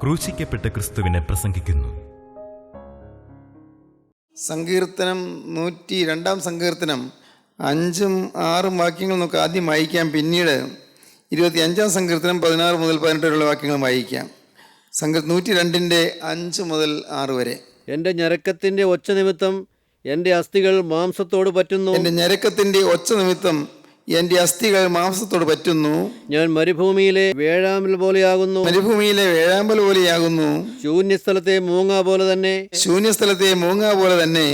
ക്രൂശിക്കപ്പെട്ട ക്രിസ്തുവിനെ പ്രസംഗിക്കുന്നു. സങ്കീർത്തനം 102 സങ്കീർത്തനം 5ഉം 6ഉം വാക്യങ്ങൾ നമുക്ക് ആദ്യം വായിക്കാം. പിന്നീട് 25 സങ്കീർത്തനം 16 മുതൽ 18 വരെയുള്ള വാക്യങ്ങൾ വായിക്കാം. 102 5 മുതൽ 6 വരെ. എൻ്റെ ഞരക്കത്തിൻ്റെ ഒച്ച നിമിത്തം എൻ്റെ അസ്ഥികൾ മാംസത്തോട് പറ്റുന്നു. എൻ്റെ ഞരക്കത്തിൻ്റെ ഒച്ച നിമിത്തം എൻ്റെ അസ്ഥികൾ മാംസത്തോട് പറ്റുന്നു. ഞാൻ മരുഭൂമിയിലെ വേഴാമ്പൽ പോലെയാകുന്നു. മരുഭൂമിയിലെ വേഴാമ്പൽ പോലെയാകുന്നു. ശൂന്യസ്ഥലത്തെ മൂങ്ങ പോലെ തന്നെ. ശൂന്യസ്ഥലത്തെ മൂങ്ങ പോലെ തന്നെ.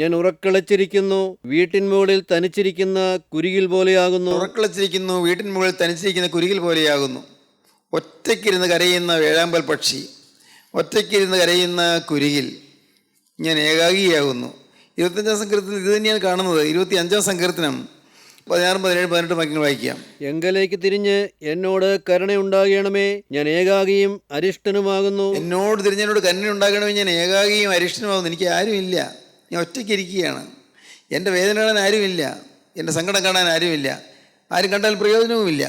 ഞാൻ ഉറക്കളച്ചിരിക്കുന്നു. വീട്ടിൻ മുകളിൽ തനിച്ചിരിക്കുന്ന കുരുകിൽ പോലെയാകുന്നു. ഉറക്കളച്ചിരിക്കുന്നു. വീട്ടിൻ മുകളിൽ തനിച്ചിരിക്കുന്ന കുരുകിൽ പോലെയാകുന്നു. ഒറ്റയ്ക്കിരുന്ന് കരയുന്ന വേഴാമ്പൽ പക്ഷി, ഒറ്റയ്ക്കിരുന്ന് കരയുന്ന കുരുകിൽ. ഞാൻ ഏകാഗിയാകുന്നു. 25 സങ്കീർത്തനം ഇത് തന്നെയാണ് കാണുന്നത്. 25 സങ്കീർത്തനം 16, 17, 18 വാക്യങ്ങൾ വായിക്കാം. എങ്കലേക്ക് തിരിഞ്ഞ് എന്നോട് കരുണയുണ്ടാകണമേ. ഞാൻ ഏകാഗിയും അരിഷ്ടനുമാകുന്നു. എന്നോട് തിരിഞ്ഞ് എന്നോട് കരുണയുണ്ടാകണമേ. ഞാൻ ഏകാഗിയും അരിഷ്ടനുമാകുന്നു. എനിക്ക് ആരുമില്ല, ഞാൻ ഒറ്റയ്ക്കിരിക്കുകയാണ്. എൻ്റെ വേദന കാണാൻ ആരുമില്ല, എൻ്റെ സങ്കടം കാണാൻ ആരുമില്ല, ആരും കണ്ടാൽ പ്രയോജനവുമില്ല.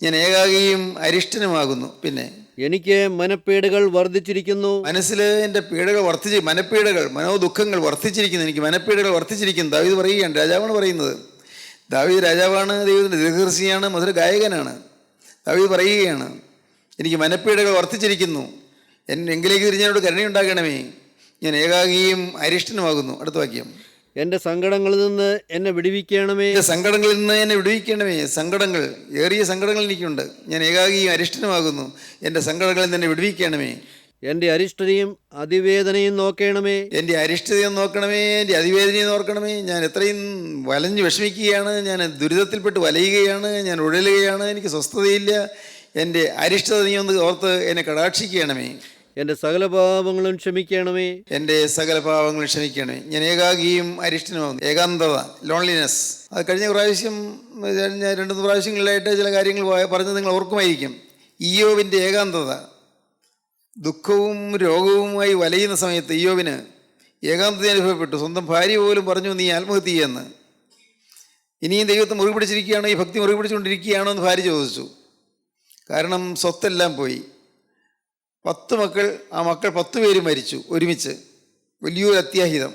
ഞാൻ ഏകാഗിയും അരിഷ്ടനുമാകുന്നു. പിന്നെ എനിക്ക് മനപ്പേടുകൾ വർദ്ധിച്ചിരിക്കുന്നു. മനസ്സിൽ എൻ്റെ പീഡകൾ മനപ്പീഡകൾ, മനോദുഃഖങ്ങൾ വർദ്ധിച്ചിരിക്കുന്നു. എനിക്ക് മനപ്പീഡകൾ വർദ്ധിച്ചിരിക്കുന്നു. ദാവീദ് പറയുകയാണ്, രാജാവാണ് പറയുന്നത്. ദാവീദ് രാജാവാണ്, ദൈവത്തിൻ്റെ ദീർഘദർശിയാണ്, മധുര ഗായകനാണ്. ദാവീദ് പറയുകയാണ്, എനിക്ക് മനപ്പീഡകൾ വർദ്ധിച്ചിരിക്കുന്നു. എങ്കിലേക്ക് തിരിഞ്ഞോട് കരുണയുണ്ടാകണമേ. ഞാൻ ഏകാഗിയും അരിഷ്ടനുമാകുന്നു. അടുത്ത വാക്യം. എൻ്റെ സങ്കടങ്ങളിൽ നിന്ന് എന്നെ വിടുവിക്കണമേ. എൻ്റെ സങ്കടങ്ങളിൽ നിന്ന് എന്നെ വിടുവിക്കണമേ. സങ്കടങ്ങൾ, ഏറിയ സങ്കടങ്ങൾ എനിക്കുണ്ട്. ഞാൻ ഏകാഗിയും അരിഷ്ടനുമാകുന്നു. എൻ്റെ സങ്കടങ്ങളിൽ നിന്ന് എന്നെ വിടുവിക്കണമേ. എൻ്റെ അരിഷ്ടതയും അതിവേദനയും നോക്കണമേ. എൻ്റെ അരിഷ്ടതയും നോക്കണമേ, എൻ്റെ അതിവേദനയും നോക്കണമേ. ഞാൻ എത്രയും വലഞ്ഞു വിഷമിക്കുകയാണ്, ഞാൻ ദുരിതത്തിൽപ്പെട്ട് വലയുകയാണ്, ഞാൻ ഉഴലുകയാണ്, എനിക്ക് സ്വസ്ഥതയില്ല. എൻ്റെ അരിഷ്ടത നീ ഒന്ന് ഓർത്ത് എന്നെ കടാക്ഷിക്കണമേ. എൻ്റെ സകല പാപങ്ങളും ക്ഷമിക്കണമേ. എൻ്റെ സകല പാപങ്ങളും ക്ഷമിക്കണമേ. ഞാൻ ഏകാഗിയും അരിഷ്ടനുമാകുന്നു. ഏകാന്തത, ലോൺലിനെസ്. അത് കഴിഞ്ഞ 2-3 പ്രാവശ്യങ്ങളിലായിട്ട് ചില കാര്യങ്ങൾ പറഞ്ഞത് നിങ്ങൾ ഓർക്കുമായിരിക്കും. ഇയ്യോബിൻ്റെ ഏകാന്തത, ദുഃഖവും രോഗവുമായി വലയുന്ന സമയത്ത് ഇയ്യോബിന് ഏകാന്തത അനുഭവപ്പെട്ടു. സ്വന്തം ഭാര്യ പോലും പറഞ്ഞു, നീ ആത്മഹത്യ ചെയ്യുമെന്ന്. ഇനിയും ദൈവത്തെ മുറുകെ പിടിച്ചിരിക്കുകയാണോ, ഈ ഭക്തി മുറുകെ പിടിച്ചുകൊണ്ടിരിക്കുകയാണോ എന്ന് ഭാര്യ ചോദിച്ചു. കാരണം സ്വത്തെല്ലാം പോയി. 10 മക്കൾ, ആ മക്കൾ 10 പേരും മരിച്ചു ഒരുമിച്ച്. വലിയൊരു അത്യാഹിതം.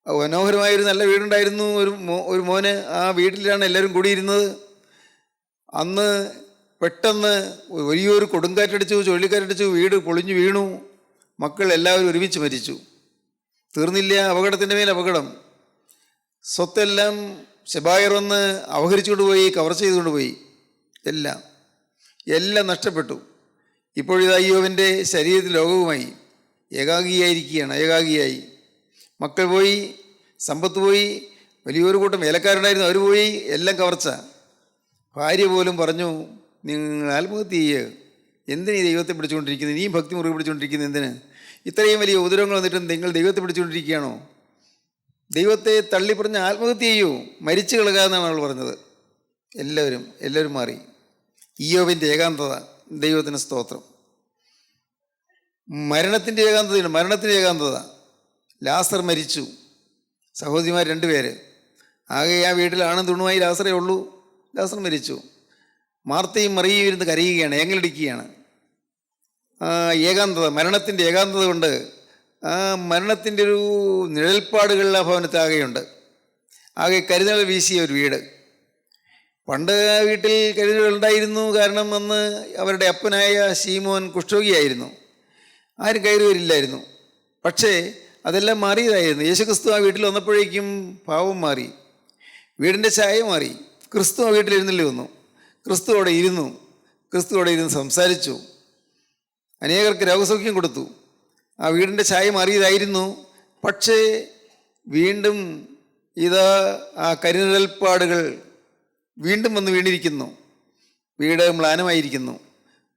മനോഹരമായൊരു നല്ല വീടുണ്ടായിരുന്നു. ഒരു മോന് ആ വീട്ടിലാണ് എല്ലാവരും കൂടിയിരുന്നത്. അന്ന് പെട്ടെന്ന് വലിയൊരു കൊടുങ്കാറ്റടിച്ചു, ചുഴലിക്കാറ്റടിച്ചു, വീട് പൊളിഞ്ഞു വീണു. മക്കൾ എല്ലാവരും ഒരുമിച്ച് മരിച്ചു. തീർന്നില്ല, അപകടത്തിൻ്റെ മേൽ അപകടം. സ്വത്തെല്ലാം ശെബായർ വന്ന് അപഹരിച്ചുകൊണ്ട് പോയി, കവർച്ച ചെയ്തുകൊണ്ട് പോയി. എല്ലാം നഷ്ടപ്പെട്ടു. ഇപ്പോഴിതാ ഇയ്യോബിൻ്റെ ശരീരത്തിൽ രോഗവുമായി ഏകാഗിയായിരിക്കുകയാണ്. ഏകാഗിയായി. മക്കൾ പോയി, സമ്പത്ത് പോയി, വലിയൊരു കൂട്ടം വേലക്കാരുണ്ടായിരുന്നു, അവർ പോയി, എല്ലാം കവർച്ച. ഭാര്യ പോലും പറഞ്ഞു, നിങ്ങൾ ആത്മഹത്യ ചെയ്യുക. എന്തിനീ ദൈവത്തെ പിടിച്ചുകൊണ്ടിരിക്കുന്നത്? ഇനിയും ഭക്തി മുറുകെ പിടിച്ചുകൊണ്ടിരിക്കുന്നത് എന്തിന്? ഇത്രയും വലിയ ഉപദ്രവങ്ങൾ വന്നിട്ടും നിങ്ങൾ ദൈവത്തെ പിടിച്ചുകൊണ്ടിരിക്കുകയാണോ? ദൈവത്തെ തള്ളിപ്പറഞ്ഞ് ആത്മഹത്യ ചെയ്യൂ, മരിച്ചു കളക എന്നാണ് അവൾ പറഞ്ഞത്. എല്ലാവരും മാറി. ഇയ്യോബിൻ്റെ ഏകാന്തത, ദൈവത്തിന് സ്തോത്രം. മരണത്തിൻ്റെ ഏകാന്തത. ലാസർ മരിച്ചു. സഹോദരിമാർ 2 പേര്. ആകെ ആ വീട്ടിൽ ആണും തുണുമായി ലാസറേ ഉള്ളൂ. ലാസർ മരിച്ചു. മാർത്തയും മറിയയും ഇരുന്ന് കരയുകയാണ്, ഏങ്ങലടിക്കുകയാണ്. ഏകാന്തത, മരണത്തിൻ്റെ ഏകാന്തത കൊണ്ട് ആ മരണത്തിൻ്റെ ഒരു നിഴൽപ്പാടുകൾ ആ ഭവനത്താകെയുണ്ട്. ആകെ കരുതൽ വീശിയ ഒരു വീട്. പണ്ട് ആ വീട്ടിൽ കരുതലുകൾ ഉണ്ടായിരുന്നു. കാരണം അന്ന് അവരുടെ അപ്പനായ ശീമോൻ കുഷ്ഠരോഗിയായിരുന്നു. ആരും കയറി വരില്ലായിരുന്നു. പക്ഷേ അതെല്ലാം മാറിയതായിരുന്നു. യേശുക്രിസ്തു ആ വീട്ടിൽ വന്നപ്പോഴേക്കും പാവം മാറി, വീടിൻ്റെ ഛായ മാറി. ക്രിസ്തു ആ വീട്ടിലിരുന്നില്ലേ വന്നു. ക്രിസ്തു അവിടെ ഇരുന്ന് സംസാരിച്ചു. അനേകർക്ക് രോഗസൗഖ്യം കൊടുത്തു. ആ വീടിൻ്റെ ഛായ മാറിയതായിരുന്നു. പക്ഷേ വീണ്ടും ഇതാ ആ കരിനിഴൽപ്പാടുകൾ വീണ്ടും വന്ന് വീണിരിക്കുന്നു. വീട് മ്ലാനമായിരിക്കുന്നു.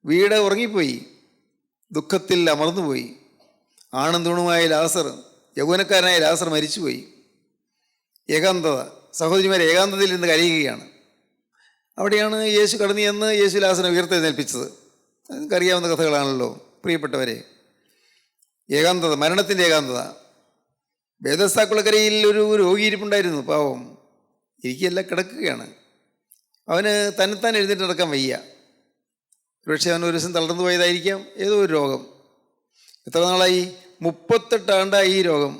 വീട് ഉറങ്ങിപ്പോയി, ദുഃഖത്തിൽ അമർന്നുപോയി. ആണും തൂണുമായ ലാസർ, യൗവനക്കാരനായ ലാസർ മരിച്ചുപോയി. ഏകാന്തത. സഹോദരിമാർ ഏകാന്തതയിൽ നിന്ന് കരയുകയാണ്. അവിടെയാണ് യേശു കടന്നു ചെന്ന് യേശു ലാസറിനെ ഉയർത്തെഴുന്നേൽപ്പിച്ചത്. നിങ്ങൾക്കറിയാവുന്ന കഥകളാണല്ലോ പ്രിയപ്പെട്ടവരെ. ഏകാന്തത, മരണത്തിൻ്റെ ഏകാന്തത. ബേഥസ്ദാക്കുളക്കരയിൽ ഒരു രോഗി ഇരിപ്പുണ്ടായിരുന്നു. പാവം ഇരിക്കുകയല്ല, കിടക്കുകയാണ്. അവന് തന്നെത്താൻ എഴുന്നേറ്റ് നടക്കാൻ വയ്യ. ഒരുപക്ഷെ അവൻ ഒരു ദിവസം തളർന്നു പോയതായിരിക്കാം, ഏതോ ഒരു രോഗം. എത്ര നാളായി? 38 ആണ്ടായി ഈ രോഗം.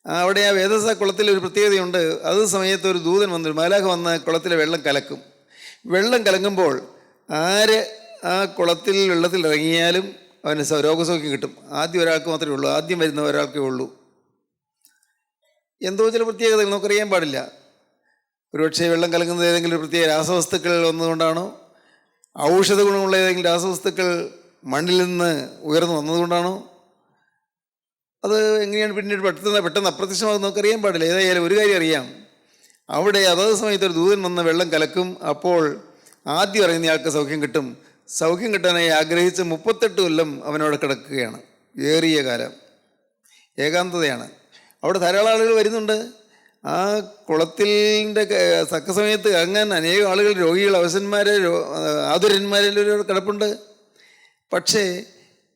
അവിടെ ആ വേദസ കുളത്തിൽ ഒരു പ്രത്യേകതയുണ്ട്. അത് സമയത്ത് ഒരു ദൂതൻ വന്നു, മാലാഖ വന്ന് കുളത്തിലെ വെള്ളം കലക്കും. വെള്ളം കലങ്ങുമ്പോൾ ആര് ആ കുളത്തിൽ വെള്ളത്തിൽ ഇറങ്ങിയാലും അവന് രോഗസൗഖ്യം കിട്ടും. ആദ്യം ഒരാൾക്ക് മാത്രമേ ഉള്ളൂ, ആദ്യം വരുന്ന ഒരാൾക്കേ ഉള്ളൂ. എന്തോ ചില പ്രത്യേകതകൾ നമുക്കറിയാൻ പാടില്ല. ഒരുപക്ഷെ വെള്ളം കലങ്ങുന്നത് ഏതെങ്കിലും ഒരു പ്രത്യേക രാസവസ്തുക്കൾ വന്നതുകൊണ്ടാണോ, ഔഷധ ഗുണമുള്ള ഏതെങ്കിലും രാസവസ്തുക്കൾ മണ്ണിൽ നിന്ന് ഉയർന്നു വന്നതുകൊണ്ടാണോ, അത് എങ്ങനെയാണ് പിന്നീട് പെട്ടെന്ന് അപ്രത്യക്ഷമാകുന്നത് നമുക്കറിയാൻ പാടില്ല. ഏതായാലും ഒരു കാര്യം അറിയാം, അവിടെ അതത് സമയത്ത് ഒരു ദൂതൻ വന്ന് വെള്ളം കലക്കും. അപ്പോൾ ആദ്യം ഇറങ്ങുന്ന ആൾക്ക് സൗഖ്യം കിട്ടും. സൗഖ്യം കിട്ടാനായി ആഗ്രഹിച്ച് 38 കൊല്ലം അവനവിടെ കിടക്കുകയാണ്. ഏറിയ കാലം ഏകാന്തതയാണ്. അവിടെ ധാരാളം ആളുകൾ വരുന്നുണ്ട്. ആ കുളത്തിൻ്റെ തക്ക സമയത്ത് ഇറങ്ങാൻ അനേകം ആളുകൾ, രോഗികൾ, അവശന്മാർ, ആതുരന്മാരെല്ലാം കിടപ്പുണ്ട്. പക്ഷേ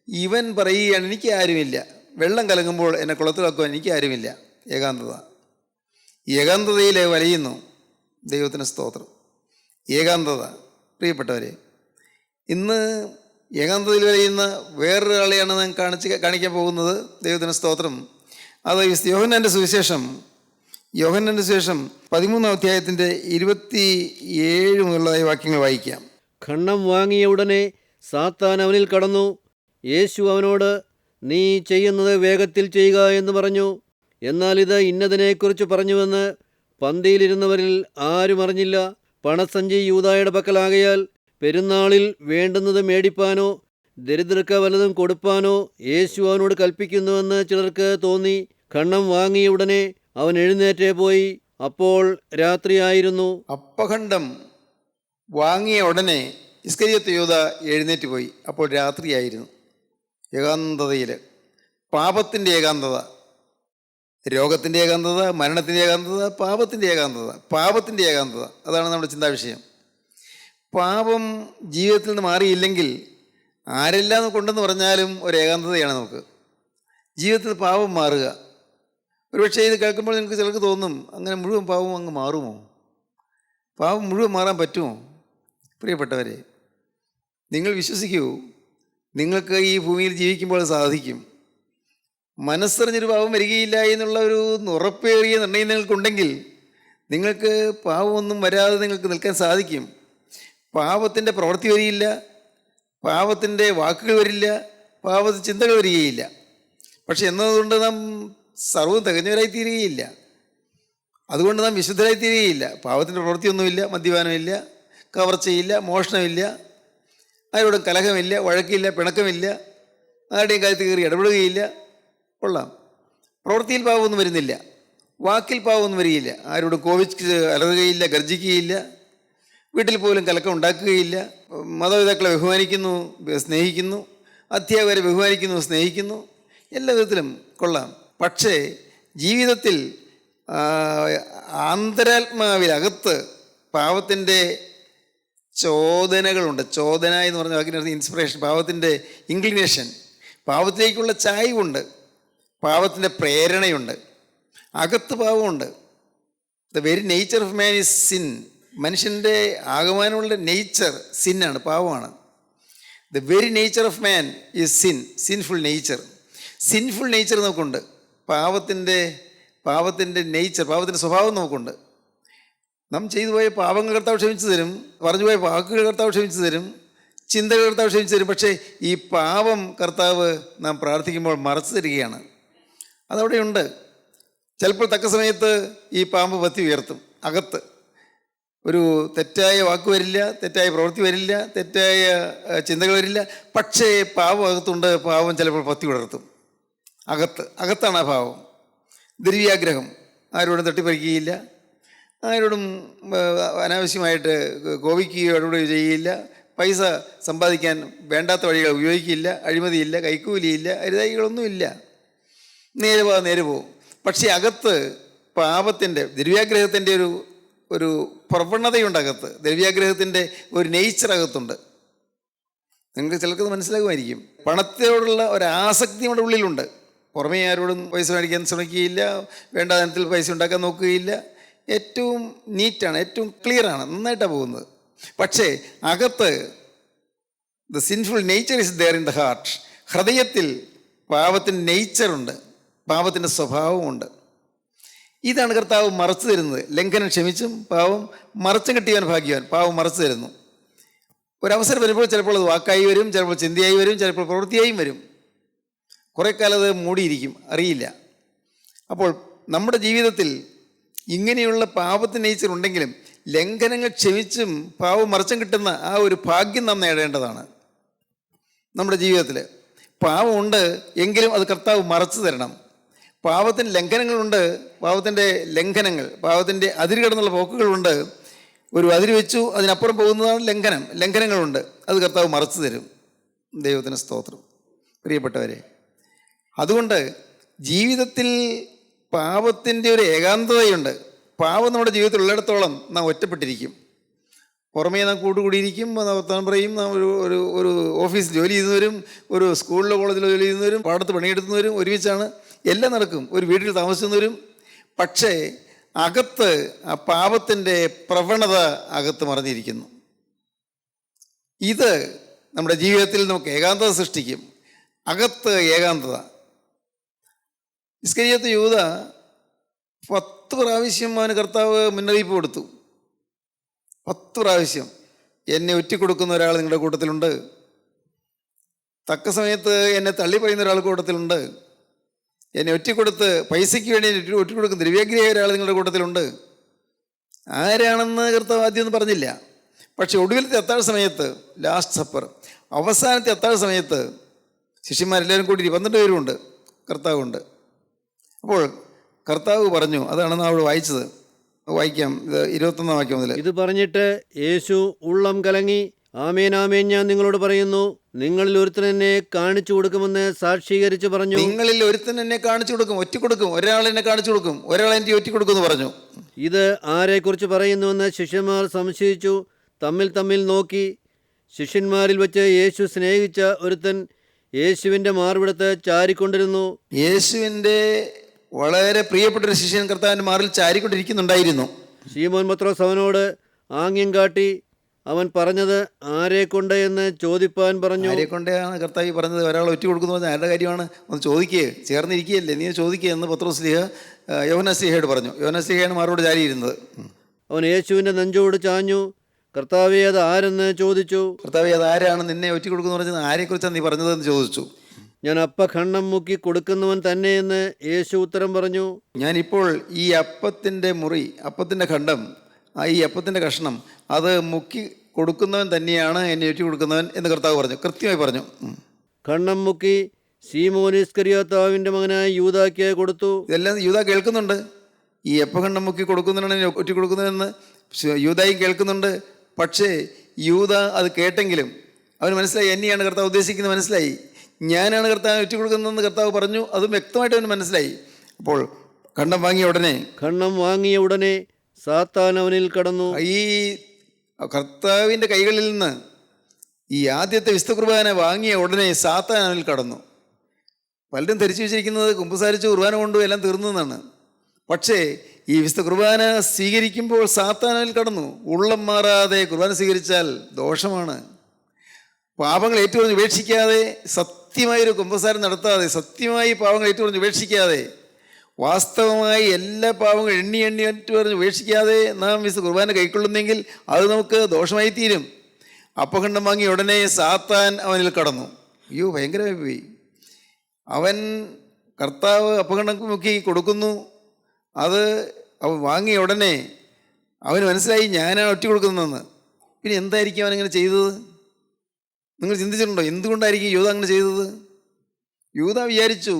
ഇവൻ പറയുകയാണ്, എനിക്ക് ആരുമില്ല, വെള്ളം കലങ്ങുമ്പോൾ എന്നെ കുളത്തിലാക്കുവാൻ എനിക്ക് ആരുമില്ല. ഏകാന്തത. ഏകാന്തതയിൽ വലയുന്നു. ദൈവത്തിന് സ്തോത്രം. ഏകാന്തത. പ്രിയപ്പെട്ടവരെ, ഇന്ന് ഏകാന്തതയിൽ വലയുന്ന വേറൊരാളെയാണ് ഞാൻ കാണിക്കാൻ പോകുന്നത്. ദൈവത്തിന് സ്തോത്രം. അത് യോഹന്നാൻ്റെ സുവിശേഷം 13-ാം അധ്യായത്തിൻ്റെ 27 മുതലുള്ളതായ വാക്യങ്ങൾ വായിക്കാം. ഖണ്ഡം വാങ്ങിയ ഉടനെ സാത്താൻ അവനിൽ കടന്നു. യേശു അവനോട്, നീ ചെയ്യുന്നത് വേഗത്തിൽ ചെയ്യുക എന്ന് പറഞ്ഞു. എന്നാൽ ഇത് ഇന്നതിനെക്കുറിച്ച് പറഞ്ഞുവെന്ന് പന്തിയിലിരുന്നവരിൽ ആരും അറിഞ്ഞില്ല. പണസഞ്ചി യൂദായുടെ പക്കലാകയാൽ പെരുന്നാളിൽ വേണ്ടുന്നത് മേടിപ്പാനോ ദരിദ്രർക്ക് വല്ലതും കൊടുപ്പാനോ യേശു അവനോട് കൽപ്പിക്കുന്നുവെന്ന് ചിലർക്ക് തോന്നി. ഖണ്ഡം വാങ്ങിയ ഉടനെ അവൻ എഴുന്നേറ്റേ പോയി. അപ്പോൾ രാത്രിയായിരുന്നു. അപ്പഖണ്ഡം വാങ്ങിയ ഉടനെ ഇസ്കരിയോത്ത് യൂദാ എഴുന്നേറ്റ് പോയി. അപ്പോൾ രാത്രിയായിരുന്നു. ഏകാന്തതയിൽ, പാപത്തിൻ്റെ ഏകാന്തത, രോഗത്തിൻ്റെ ഏകാന്തത, മരണത്തിൻ്റെ ഏകാന്തത, പാപത്തിൻ്റെ ഏകാന്തത. അതാണ് നമ്മുടെ ചിന്താവിഷയം. പാപം ജീവിതത്തിൽ നിന്ന് മാറിയില്ലെങ്കിൽ ആരെല്ലാം കൊണ്ടെന്ന് പറഞ്ഞാലും ഒരു ഏകാന്തതയാണ് നമുക്ക്. ജീവിതത്തിൽ പാപം മാറുക. ഒരുപക്ഷെ ഇത് കേൾക്കുമ്പോൾ നിങ്ങൾക്ക് ചിലർക്ക് തോന്നും, അങ്ങനെ മുഴുവൻ പാപം അങ്ങ് മാറുമോ? പാപം മുഴുവൻ മാറാൻ പറ്റുമോ? പ്രിയപ്പെട്ടവരെ, നിങ്ങൾ വിശ്വസിക്കൂ, നിങ്ങൾക്ക് ഈ ഭൂമിയിൽ ജീവിക്കുമ്പോൾ സാധിക്കും. മനസ്സറിഞ്ഞൊരു പാപം വരികയില്ല എന്നുള്ള ഒരു ഉറപ്പേറിയ നിർണയം നിങ്ങൾക്കുണ്ടെങ്കിൽ നിങ്ങൾക്ക് പാപമൊന്നും വരാതെ നിങ്ങൾക്ക് നിൽക്കാൻ സാധിക്കും. പാപത്തിൻ്റെ പ്രവൃത്തി വരികയില്ല, പാപത്തിൻ്റെ വാക്കുകൾ വരില്ല, പാപത്തിൻ്റെ ചിന്തകൾ വരികയില്ല. പക്ഷെ എന്നതുകൊണ്ട് നാം സർവ്വം തികഞ്ഞവരായി തീരുകയില്ല. അതുകൊണ്ട് നാം വിശുദ്ധരായി തീരുകയില്ല. പാപത്തിൻ്റെ പ്രവൃത്തിയൊന്നുമില്ല, മദ്യപാനമില്ല, കവർച്ചയില്ല, മോഷണമില്ല, ആരോടും കലഹമില്ല, വഴക്കില്ല, പിണക്കമില്ല, ആരുടെയും കാര്യത്തിൽ കയറി ഇടപെടുകയില്ല. കൊള്ളാം. പ്രവൃത്തിയിൽ പാപമൊന്നും വരുന്നില്ല, വാക്കിൽ പാപമൊന്നും വരികയില്ല, ആരോടും കോപിച്ച് അലറുകയില്ല, ഗർജിക്കുകയില്ല, വീട്ടിൽ പോലും കലക്കം ഉണ്ടാക്കുകയില്ല, മാതാപിതാക്കളെ ബഹുമാനിക്കുന്നു, സ്നേഹിക്കുന്നു, അധ്യാപകരെ ബഹുമാനിക്കുന്നു, സ്നേഹിക്കുന്നു, എല്ലാ വിധത്തിലും കൊള്ളാം. പക്ഷേ ജീവിതത്തിൽ ആന്തരാത്മാവിലകത്ത് പാപത്തിൻ്റെ ചോദനകളുണ്ട്. ചോദന എന്ന് പറഞ്ഞ വാക്കിനടുത്ത് ഇൻസ്പിറേഷൻ, പാപത്തിൻ്റെ ഇൻക്ലിനേഷൻ, പാപത്തിലേക്കുള്ള ചായ്വുണ്ട്, പാപത്തിൻ്റെ പ്രേരണയുണ്ട്, അകത്ത് പാപമുണ്ട്. The very nature of man is sin. മനുഷ്യൻ്റെ ആകമാനമുള്ള നേച്ചർ സിന്നാണ്, പാപമാണ്. The very nature of man is sin, sinful nature. Sinful nature നമുക്കുണ്ട്. പാപത്തിൻ്റെ നേച്ചർ, പാപത്തിൻ്റെ സ്വഭാവം നമുക്കുണ്ട്. നാം ചെയ്തു പോയ പാപങ്ങൾ കർത്താവ് ക്ഷമിച്ചു തരും, പറഞ്ഞു പോയ വാക്കുകൾ കർത്താവ് ക്ഷമിച്ചു തരും, ചിന്തകൾ കർത്താവ് ക്ഷമിച്ചു തരും. പക്ഷേ ഈ പാപം കർത്താവ് നാം പ്രാർത്ഥിക്കുമ്പോൾ മറച്ചു തരികയാണ്. അതവിടെയുണ്ട്. ചിലപ്പോൾ തക്ക സമയത്ത് ഈ പാമ്പ് പത്തി ഉയർത്തും. അകത്ത് ഒരു തെറ്റായ വാക്ക് വരില്ല, തെറ്റായ പ്രവൃത്തി വരില്ല, തെറ്റായ ചിന്തകൾ വരില്ല. പക്ഷേ പാപം അകത്തുണ്ട്. പാപം ചിലപ്പോൾ പത്തി ഉയർത്തും. അകത്താണ് ആ പാവം. ദ്രവ്യാഗ്രഹം, ആരോടും തട്ടിപ്പറിക്കുകയില്ല, ആരോടും അനാവശ്യമായിട്ട് കോപിക്കുകയോ ഇടപെടുകയോ ചെയ്യില്ല, പൈസ സമ്പാദിക്കാൻ വേണ്ടാത്ത വഴികൾ ഉപയോഗിക്കില്ല, അഴിമതിയില്ല, കൈക്കൂലിയില്ല, അരുതായികളൊന്നുമില്ല, നേരെ പോകും. പക്ഷേ അകത്ത് പാപത്തിൻ്റെ, ദ്രവ്യാഗ്രഹത്തിൻ്റെ ഒരു പ്രവണതയുണ്ട്. അകത്ത് ദ്രവ്യാഗ്രഹത്തിൻ്റെ ഒരു നേച്ചർ അകത്തുണ്ട്. നിങ്ങൾക്ക് ചിലർക്കത് മനസ്സിലാകുമായിരിക്കും. പണത്തോടുള്ള ഒരാസക്തി നമ്മുടെ ഉള്ളിലുണ്ട്. പുറമേ ആരോടും പൈസ മേടിക്കാൻ ശ്രമിക്കുകയില്ല, വേണ്ട തരത്തിൽ പൈസ ഉണ്ടാക്കാൻ നോക്കുകയില്ല. ഏറ്റവും നീറ്റാണ്, ഏറ്റവും ക്ലിയറാണ്, നന്നായിട്ടാണ് പോകുന്നത്. പക്ഷേ അകത്ത് the sinful nature is there in the heart. ഹൃദയത്തിൽ പാപത്തിൻ്റെ നേച്ചറുണ്ട്, പാപത്തിൻ്റെ സ്വഭാവമുണ്ട്. ഇതാണ് കർത്താവ് മറച്ചു തരുന്നത്. ലംഘനം ക്ഷമിച്ചും പാവം മറച്ചും കിട്ടിയവൻ ഭാഗ്യവാൻ. പാവം മറച്ചു തരുന്നു. ഒരവസരം വരുമ്പോൾ ചിലപ്പോൾ അത് വാക്കായി വരും, ചിലപ്പോൾ ചിന്തയായി വരും, ചിലപ്പോൾ പ്രവൃത്തിയായും വരും. കുറേ കാലം അത് മൂടിയിരിക്കും, അറിയില്ല. അപ്പോൾ നമ്മുടെ ജീവിതത്തിൽ ഇങ്ങനെയുള്ള പാപത്തിൻ്റെ നേച്ചർ ഉണ്ടെങ്കിലും ലംഘനങ്ങൾ ക്ഷമിച്ചും പാവം മറച്ചും കിട്ടുന്ന ആ ഒരു ഭാഗ്യം നാം നേടേണ്ടതാണ്. നമ്മുടെ ജീവിതത്തിൽ പാവമുണ്ട് എങ്കിലും അത് കർത്താവ് മറച്ചു തരണം. പാവത്തിന് ലംഘനങ്ങളുണ്ട്, പാവത്തിൻ്റെ അതിര് കടന്നുള്ള പോക്കുകളുണ്ട്. ഒരു അതിര് വെച്ചു, അതിനപ്പുറം പോകുന്നതാണ് ലംഘനങ്ങളുണ്ട്. അത് കർത്താവ് മറച്ചു തരും. ദൈവത്തിന് സ്തോത്രം. പ്രിയപ്പെട്ടവരെ, അതുകൊണ്ട് ജീവിതത്തിൽ പാപത്തിൻ്റെ ഒരു ഏകാന്തതയുണ്ട്. പാവം നമ്മുടെ ജീവിതത്തിൽ ഉള്ളിടത്തോളം നാം ഒറ്റപ്പെട്ടിരിക്കും. പുറമേ നാം കൂട്ടുകൂടിയിരിക്കും, വർത്തമാനം പറയും. നാം ഒരു ഓഫീസിൽ ജോലി ചെയ്യുന്നവരും, ഒരു സ്കൂളിലോ കോളേജിലോ ജോലി ചെയ്യുന്നവരും, പാടത്ത് പണിയെടുക്കുന്നവരും ഒരുമിച്ചാണ്. എല്ലാം നടക്കും. ഒരു വീട്ടിൽ താമസിക്കുന്നവരും. പക്ഷേ അകത്ത് ആ പാപത്തിൻ്റെ പ്രവണത അകത്ത് മറഞ്ഞിരിക്കുന്നു. ഇത് നമ്മുടെ ജീവിതത്തിൽ നമുക്ക് ഏകാന്തത സൃഷ്ടിക്കും. അകത്ത് ഏകാന്തത. ഇസ്കരിയോത്ത് യൂദ 10 പ്രാവശ്യം അവന് കർത്താവ് മുന്നറിയിപ്പ് കൊടുത്തു. 10 പ്രാവശ്യം എന്നെ ഒറ്റിക്കൊടുക്കുന്ന ഒരാൾ നിങ്ങളുടെ കൂട്ടത്തിലുണ്ട്, തക്ക സമയത്ത് എന്നെ തള്ളി പറയുന്ന ഒരാൾ കൂട്ടത്തിലുണ്ട്, എന്നെ ഒറ്റിക്കൊടുത്ത് പൈസയ്ക്ക് വേണ്ടി ഒറ്റിക്കൊടുക്കുന്ന ദ്രവ്യാഗ്രഹിയായ ഒരാൾ നിങ്ങളുടെ കൂട്ടത്തിലുണ്ട്. ആരാണെന്ന് കർത്താവ് ആദ്യമൊന്നും പറഞ്ഞില്ല. പക്ഷെ ഒടുവിലത്തെ അത്താഴ സമയത്ത്, ലാസ്റ്റ് സപ്പർ, അവസാനത്തെ അത്താഴ സമയത്ത് ശിഷ്യന്മാരെല്ലാവരും കൂടി 12 പേരുമുണ്ട്, കർത്താവുണ്ട്. അപ്പോൾ കർത്താവ് പറഞ്ഞു, അതാണ് നാം അവിടെ വായിച്ചത്. വായിക്കാം, 21 വാക്യം മുതൽ. ഇത് പറഞ്ഞിട്ട് യേശു ഉള്ളം കലങ്ങി, ആമേൻ ആമേൻ ഞാൻ നിങ്ങളോട് പറയുന്നു, നിങ്ങളിൽ ഒരുത്തൻ എന്നെ കാണിച്ചു കൊടുക്കുമെന്ന് സാക്ഷീകരിച്ച് പറഞ്ഞു. നിങ്ങളിൽ ഒരുത്തൻ എന്നെ കാണിച്ചു കൊടുക്കും, ഒറ്റിക്കൊടുക്കും. ഒരാൾ എന്നെ കാണിച്ചു കൊടുക്കും, ഒരാൾ എനിക്ക് ഒറ്റിക്കൊടുക്കും എന്ന് പറഞ്ഞു. ഇത് ആരെക്കുറിച്ച് പറയുന്നുവെന്ന് ശിഷ്യന്മാർ സംശയിച്ചു തമ്മിൽ നോക്കി. ശിഷ്യന്മാരിൽ വെച്ച് യേശു സ്നേഹിച്ച ഒരുത്തൻ യേശുവിൻ്റെ മാർവിടത്ത് ചാരിക്കൊണ്ടിരുന്നു. യേശുവിൻ്റെ വളരെ പ്രിയപ്പെട്ടൊരു ശിഷ്യൻ കർത്താവിൻ്റെ മാറിൽ ചാരിക്കൊണ്ടിരിക്കുന്നുണ്ടായിരുന്നു. ശീമോൻ പത്രോസ് അവനോട് ആംഗ്യം കാട്ടി അവൻ പറഞ്ഞത് ആരെക്കൊണ്ട് എന്ന് ചോദിപ്പാൻ പറഞ്ഞു. ആരെക്കൊണ്ടാണ് കർത്താവ് പറഞ്ഞത്? ഒരാൾ ഒറ്റ കൊടുക്കുന്നു പറഞ്ഞാൽ ആരുടെ കാര്യമാണ്? ഒന്ന് ചോദിക്കുക, ചേർന്നിരിക്കുകയല്ലേ, നീ ചോദിക്കുക എന്ന് പത്രോസ് സ്ലീഹ യോഹന്നാൻ സ്ലീഹയോട് പറഞ്ഞു. യോഹന്നാൻ സ്ലീഹയാണ് മാറോട് ചാരിയിരുന്നത്. അവൻ യേശുവിൻ്റെ നെഞ്ചോട് ചാഞ്ഞു, കർത്താവേ അത് ആരെന്ന് ചോദിച്ചു. കർത്താവേ അത് ആരാണ് നിന്നെ ഒറ്റ കൊടുക്കുന്നു പറഞ്ഞത്? ആരെക്കുറിച്ചാണ് നീ പറഞ്ഞതെന്ന് ചോദിച്ചു. ഞാൻ അപ്പഖണ്ഡം മുക്കി കൊടുക്കുന്നവൻ തന്നെയെന്ന് യേശു ഉത്തരം പറഞ്ഞു. ഞാനിപ്പോൾ ഈ അപ്പത്തിൻ്റെ മുറി, അപ്പത്തിൻ്റെ ഖണ്ഡം, ഈ അപ്പത്തിൻ്റെ കഷ്ണം അത് മുക്കി കൊടുക്കുന്നവൻ തന്നെയാണ് എന്നെ ഒറ്റ കൊടുക്കുന്നവൻ എന്ന് കർത്താവ് പറഞ്ഞു, കൃത്യമായി പറഞ്ഞു. ഖണ്ഡം മുക്കി ശീമോൻ ഇസ്കരിയോത്താവിൻ്റെ മകനായ യൂദായ്ക്ക് കൊടുത്തു. ഇതെല്ലാം യൂദാ കേൾക്കുന്നുണ്ട്. ഈ അപ്പഖണ്ഡം മുക്കി കൊടുക്കുന്നവനാണ് ഒറ്റ കൊടുക്കുന്നതെന്ന് യൂദായും കേൾക്കുന്നുണ്ട്. പക്ഷേ യൂദ അത് കേട്ടെങ്കിലും അവന് മനസ്സിലായി, എന്നെയാണ് കർത്താവ് ഉദ്ദേശിക്കുന്നത് മനസ്സിലായി. ഞാനാണ് കർത്താവ് ഒറ്റ കൊടുക്കുന്നതെന്ന് കർത്താവ് പറഞ്ഞു, അതും വ്യക്തമായിട്ട് അവന് മനസ്സിലായി. അപ്പോൾ ഖണ്ഡം വാങ്ങിയ ഉടനെ സാത്താൻ അവനിൽ കടന്നു. ഈ കർത്താവിൻ്റെ കൈകളിൽ നിന്ന് ഈ ആദ്യത്തെ വിശുദ്ധ കുർബാന വാങ്ങിയ ഉടനെ സാത്താൻ അവനിൽ കടന്നു. പലരും ധരിച്ചു വെച്ചിരിക്കുന്നത് കുമ്പസാരിച്ച് കുർബാന കൊണ്ടു എല്ലാം തീർന്നതെന്നാണ്. പക്ഷേ ഈ വിശുദ്ധ കുർബാന സ്വീകരിക്കുമ്പോൾ സാത്താൻ അവനിൽ കടന്നു. ഉള്ളം മാറാതെ കുർബാന സ്വീകരിച്ചാൽ ദോഷമാണ്. പാപങ്ങൾ ഏറ്റുപറഞ്ഞ് ഉപേക്ഷിക്കാതെ, സത്യമായൊരു കുമ്പസാരം നടത്താതെ, സത്യമായി പാപങ്ങൾ ഏറ്റുപറഞ്ഞ് ഉപേക്ഷിക്കാതെ, വാസ്തവമായി എല്ലാ പാവങ്ങളും എണ്ണി ഏറ്റുപറഞ്ഞ് ഉപേക്ഷിക്കാതെ നാം വിശുദ്ധ കുർബാന കൈക്കൊള്ളുന്നെങ്കിൽ അത് നമുക്ക് ദോഷമായി തീരും. അപ്പഖണ്ഡം വാങ്ങി ഉടനെ സാത്താൻ അവനിൽ കടന്നു. അയ്യോ, ഭയങ്കരമായി പോയി. അവൻ കർത്താവ് അപ്പഖണ്ഡം മുക്കി കൊടുക്കുന്നു. അത് അവൻ വാങ്ങിയ ഉടനെ അവന് മനസ്സിലായി ഞാനാണ് ഒറ്റ കൊടുക്കുന്നതെന്ന്. പിന്നെ എന്തായിരിക്കും അവനിങ്ങനെ ചെയ്തത്? നിങ്ങൾ ചിന്തിച്ചിട്ടുണ്ടോ എന്തുകൊണ്ടായിരിക്കും യൂദ അങ്ങനെ ചെയ്തത്? യൂദ വിചാരിച്ചു,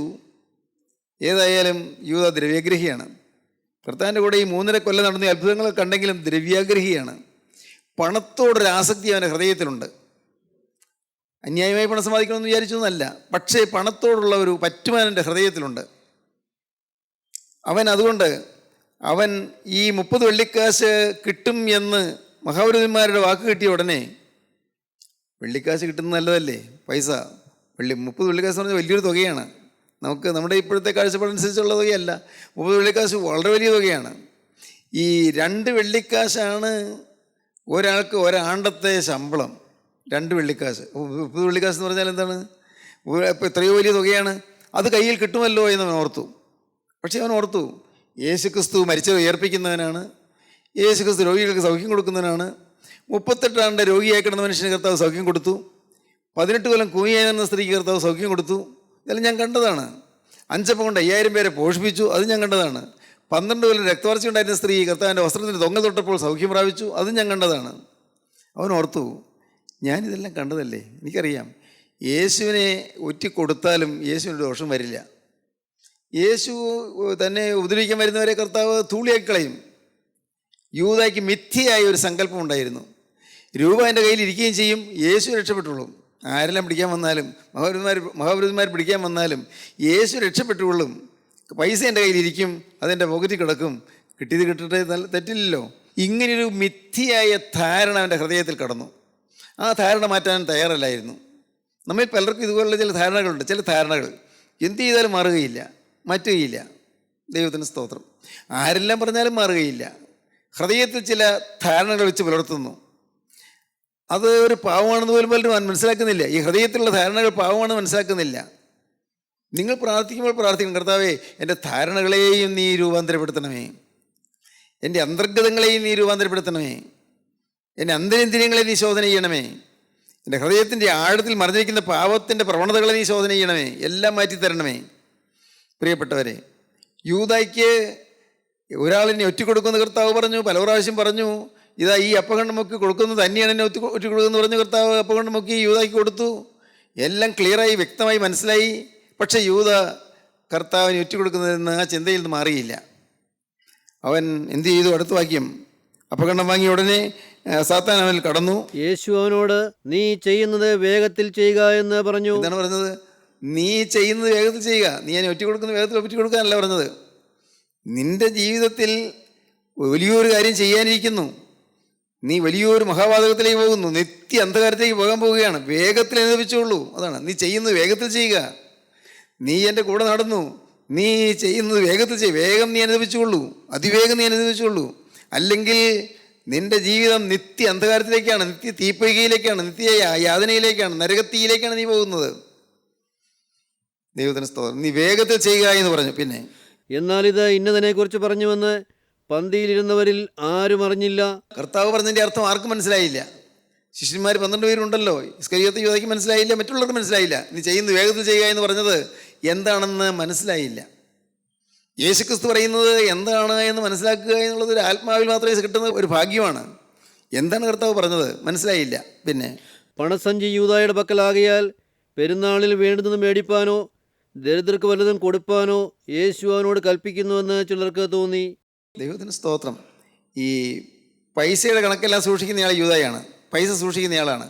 ഏതായാലും യൂദ ദ്രവ്യാഗ്രഹിയാണ്. കർത്താവിൻ്റെ കൂടെ ഈ 3.5 കൊല്ലം നടന്ന അത്ഭുതങ്ങളൊക്കെ കണ്ടെങ്കിലും ദ്രവ്യാഗ്രഹിയാണ്. പണത്തോടൊരു ആസക്തി അവൻ്റെ ഹൃദയത്തിലുണ്ട്. അന്യായമായി പണം സമ്പാദിക്കണമെന്ന് വിചാരിച്ചു എന്നല്ല, പക്ഷേ പണത്തോടുള്ള ഒരു പറ്റുമാനം എൻ്റെ ഹൃദയത്തിലുണ്ട്. അതുകൊണ്ട് അവൻ ഈ 30 വെള്ളിക്കാശ് കിട്ടും എന്ന് മഹാപുരോഹിതന്മാരുടെ വാക്ക് കിട്ടിയ ഉടനെ, വെള്ളിക്കാശ് കിട്ടുന്നത് നല്ലതല്ലേ, പൈസ, 30 വെള്ളിക്കാശ് എന്ന് പറഞ്ഞാൽ വലിയൊരു തുകയാണ്. നമ്മുടെ ഇപ്പോഴത്തെ കാഴ്ചപ്പാടനുസരിച്ചുള്ള തുകയല്ല. 30 വെള്ളിക്കാശ് വളരെ വലിയ തുകയാണ്. ഈ 2 വെള്ളിക്കാശാണ് ഒരാൾക്ക് ഒരാണ്ടത്തെ ശമ്പളം. 2 വെള്ളിക്കാശ്. 30 വെള്ളിക്കാശ് എന്ന് പറഞ്ഞാൽ എന്താണ്? ഇപ്പോൾ എത്രയോ വലിയ തുകയാണ്. അത് കയ്യിൽ കിട്ടുമല്ലോ എന്ന് അവൻ ഓർത്തു. പക്ഷേ അവൻ ഓർത്തു, യേശുക്രിസ്തു മരിച്ചവരെ ഉയർപ്പിക്കുന്നവനാണ്, യേശുക്രിസ്തു രോഗികൾക്ക് സൗഖ്യം കൊടുക്കുന്നവനാണ്. 38 ആണ്ട് രോഗിയായി കിടന്ന മനുഷ്യന് കർത്താവ് സൗഖ്യം കൊടുത്തു. 18 കൊല്ലം കൂനിയായി നിന്ന സ്ത്രീക്ക് കർത്താവ് സൗഖ്യം കൊടുത്തു. ഇതെല്ലാം ഞാൻ കണ്ടതാണ്. 5 അപ്പം കൊണ്ട് 5000 പേരെ പോഷിപ്പിച്ചു, അത് ഞാൻ കണ്ടതാണ്. 12 കൊല്ലം രക്തവാർച്ച ഉണ്ടായിരുന്ന സ്ത്രീ കർത്താവിൻ്റെ വസ്ത്രത്തിന് തൊങ്ങൽ തൊട്ടപ്പോൾ സൗഖ്യം പ്രാപിച്ചു, അതും ഞാൻ കണ്ടതാണ്. അവൻ ഓർത്തു, ഞാനിതെല്ലാം കണ്ടതല്ലേ, എനിക്കറിയാം യേശുവിനെ ഒറ്റിക്കൊടുത്താലും യേശുവിന് ദോഷം വരില്ല. യേശു തന്നെ ഉപദ്രവിക്കാൻ വരുന്നവരെ കർത്താവ് തൂളിയാക്കി കളയും. യൂദായ്ക്ക് മിഥ്യയായ ഒരു സങ്കല്പം ഉണ്ടായിരുന്നു. രൂപ എൻ്റെ കയ്യിൽ ഇരിക്കുകയും ചെയ്യും, യേശു രക്ഷപ്പെട്ടുള്ളൂ. ആരെല്ലാം പിടിക്കാൻ വന്നാലും, മഹാപുരുഷന്മാർ പിടിക്കാൻ വന്നാലും യേശു രക്ഷപ്പെട്ടുകൊള്ളും. പൈസ എൻ്റെ കയ്യിലിരിക്കും, അതെൻ്റെ പോക്കറ്റിൽ കിടക്കും, കിട്ടിയത് കിട്ടട്ടെ, നല്ല തെറ്റില്ലല്ലോ. ഇങ്ങനെയൊരു മിഥ്യയായ ധാരണ അവൻ്റെ ഹൃദയത്തിൽ കടന്നു. ആ ധാരണ മാറ്റാൻ തയ്യാറല്ലായിരുന്നു. നമ്മിൽ പലർക്കും ഇതുപോലുള്ള ചില ധാരണകളുണ്ട്. ചില ധാരണകൾ എന്ത് ചെയ്താലും മാറുകയില്ല, മാറ്റുകയില്ല. ദൈവത്തിന് സ്തോത്രം. ആരെല്ലാം പറഞ്ഞാലും മാറുകയില്ല. ഹൃദയത്തിൽ ചില ധാരണകൾ വെച്ച് പുലർത്തുന്നു. അത് ഒരു പാവമാണെന്ന് പോലും പലരും മനസ്സിലാക്കുന്നില്ല. ഈ ഹൃദയത്തിലുള്ള ധാരണകൾ പാവമാണെന്ന് മനസ്സിലാക്കുന്നില്ല. നിങ്ങൾ പ്രാർത്ഥിക്കുമ്പോൾ പ്രാർത്ഥിക്കണം, കർത്താവേ എൻ്റെ ധാരണകളെയും നീ രൂപാന്തരപ്പെടുത്തണമേ, എൻ്റെ അന്തർഗതങ്ങളെയും നീ രൂപാന്തരപ്പെടുത്തണമേ, എൻ്റെ അന്തരേന്ദ്രിയങ്ങളെ നീ ശോധന ചെയ്യണമേ, എൻ്റെ ഹൃദയത്തിൻ്റെ ആഴത്തിൽ മറിഞ്ഞിരിക്കുന്ന പാപത്തിൻ്റെ പ്രവണതകളെ നീ ശോധന ചെയ്യണമേ, എല്ലാം മാറ്റിത്തരണമേ. പ്രിയപ്പെട്ടവരെ, യൂദായ്ക്ക് ഒരാളിനെ ഒറ്റിക്കൊടുക്കുന്ന കർത്താവ് പറഞ്ഞു, പല പ്രാവശ്യം പറഞ്ഞു, ഇതാ ഈ അപ്പകണ്ണം മുക്കി കൊടുക്കുന്നത് തന്നെയാണ് എന്നെ ഒറ്റിക്കൊടുക്കുന്നത് പറഞ്ഞു കർത്താവ്. അപ്പകണ്ണം മുക്കി യൂദായ്ക്ക് കൊടുത്തു. എല്ലാം ക്ലിയറായി വ്യക്തമായി മനസ്സിലായി. പക്ഷേ യൂദ കർത്താവിനെ ഒറ്റിക്കൊടുക്കുന്നതെന്ന് ആ ചിന്തയിൽ നിന്ന് മാറിയില്ല. അവൻ എന്ത് ചെയ്തു? അടുത്ത വാക്യം, അപ്പകണ്ണം വാങ്ങിയ ഉടനെ സാത്താൻ അവനിൽ കടന്നു. യേശു അവനോട്, നീ ചെയ്യുന്നത് വേഗത്തിൽ ചെയ്യുക എന്ന് പറഞ്ഞു. എന്താണ് പറഞ്ഞത്? നീ ചെയ്യുന്നത് വേഗത്തിൽ ചെയ്യുക. നീ ഞാൻ ഒറ്റിക്കൊടുക്കുന്നത് വേഗത്തിൽ ഒറ്റിക്കൊടുക്കാനല്ല പറഞ്ഞത്. നിന്റെ ജീവിതത്തിൽ വലിയൊരു കാര്യം ചെയ്യാനിരിക്കുന്നു. നീ വലിയൊരു മഹാവാതകത്തിലേക്ക് പോകുന്നു, നിത്യ അന്ധകാരത്തേക്ക് പോകാൻ പോവുകയാണ്. വേഗത്തിൽ അനുഭവിച്ചുള്ളൂ. അതാണ് നീ ചെയ്യുന്നത് വേഗത്തിൽ ചെയ്യുക. നീ എൻ്റെ കൂടെ നടന്നു, നീ ചെയ്യുന്നത് വേഗത്തിൽ ചെയ്യുക. വേഗം നീ അനുഭവിച്ചുകൊള്ളൂ, അതിവേഗം നീ അനുഭവിച്ചുകൊള്ളൂ. അല്ലെങ്കിൽ നിന്റെ ജീവിതം നിത്യ അന്ധകാരത്തിലേക്കാണ്, നിത്യ തീപ്പൊയ്കയിലേക്കാണ്, നിത്യ യാതനയിലേക്കാണ്, നരകത്തിയിലേക്കാണ് നീ പോകുന്നത്. ദൈവത്തിന് സ്തോത്രം. നീ വേഗത്തിൽ ചെയ്യുക എന്ന് പറഞ്ഞു. പിന്നെ എന്നാൽ ഇത് ഇന്നതിനെക്കുറിച്ച് പറഞ്ഞുവെന്ന് പന്തിയിലിരുന്നവരിൽ ആരും അറിഞ്ഞില്ല. കർത്താവ് പറഞ്ഞതിൻ്റെ അർത്ഥം ആർക്കും മനസ്സിലായില്ല. ശിഷ്യന്മാർ 12 പേരുണ്ടല്ലോ, ഇസ്കരിയോത്ത് യൂദായ്ക്ക് മനസ്സിലായില്ല, മറ്റുള്ളവർക്ക് മനസ്സിലായില്ല. നീ ചെയ്യുന്നത് വേഗത്തിൽ ചെയ്യുക എന്ന് പറഞ്ഞത് എന്താണെന്ന് മനസ്സിലായില്ല. യേശുക്രിസ്തു പറയുന്നത് എന്താണ് എന്ന് മനസ്സിലാക്കുക എന്നുള്ളത് ഒരു ആത്മാവിൽ മാത്രമേ കിട്ടുന്ന ഒരു ഭാഗ്യമാണ്. എന്താണ് കർത്താവ് പറഞ്ഞത് മനസ്സിലായില്ല. പിന്നെ പണസഞ്ചി യൂദായുടെ പക്കലാകിയാൽ പെരുന്നാളിൽ വേണ്ടുന്നത് മേടിപ്പാനോ ദരിദ്രർക്ക് വല്ലതും കൊടുപ്പാനോ യേശു അവനോട് കൽപ്പിക്കുന്നുവെന്ന് ചിലർക്ക് തോന്നി. ദൈവത്തിന് സ്തോത്രം. ഈ പൈസയുടെ കണക്കെല്ലാം സൂക്ഷിക്കുന്നയാൾ യൂദായാണ്, പൈസ സൂക്ഷിക്കുന്നയാളാണ്.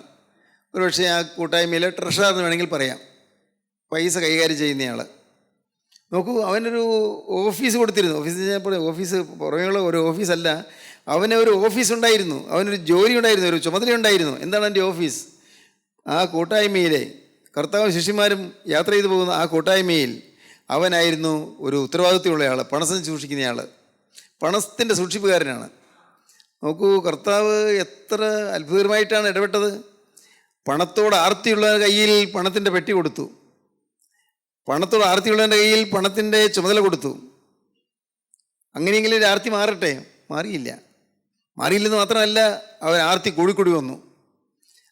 ഒരുപക്ഷെ ആ കൂട്ടായ്മയിലെ ട്രഷറർ എന്ന് വേണമെങ്കിൽ പറയാം, പൈസ കൈകാര്യം ചെയ്യുന്നയാൾ. നോക്കൂ, അവനൊരു ഓഫീസ് കൊടുത്തിരുന്നു. ഓഫീസ് പുറമേയുള്ള ഒരു ഓഫീസല്ല, അവന് ഒരു ഓഫീസ് ഉണ്ടായിരുന്നു, അവനൊരു ജോലി ഉണ്ടായിരുന്നു, ഒരു ചുമതല ഉണ്ടായിരുന്നു. എന്താണ് എൻ്റെ ഓഫീസ്? ആ കൂട്ടായ്മയിലെ കർത്താവും ശിഷ്യന്മാരും യാത്ര ചെയ്തു പോകുന്ന ആ കൂട്ടായ്മയിൽ അവനായിരുന്നു ഒരു ഉത്തരവാദിത്വമുള്ള ആൾ, പണസം സൂക്ഷിക്കുന്നയാൾ, പണത്തിൻ്റെ സൂക്ഷിപ്പുകാരനാണ്. നോക്കൂ, കർത്താവ് എത്ര അത്ഭുതമായിട്ടാണ് ഇടപെട്ടത്. പണത്തോട് ആർത്തിയുള്ള കയ്യിൽ പണത്തിൻ്റെ പെട്ടി കൊടുത്തു, പണത്തോട് ആർത്തിയുള്ളവൻ്റെ കയ്യിൽ പണത്തിൻ്റെ ചുമതല കൊടുത്തു. അങ്ങനെയെങ്കിലും ഒരു ആർത്തി മാറട്ടെ. മാറിയില്ല. മാറിയില്ലെന്ന് മാത്രമല്ല, അവൻ ആർത്തി കൂടിക്കൂടി വന്നു.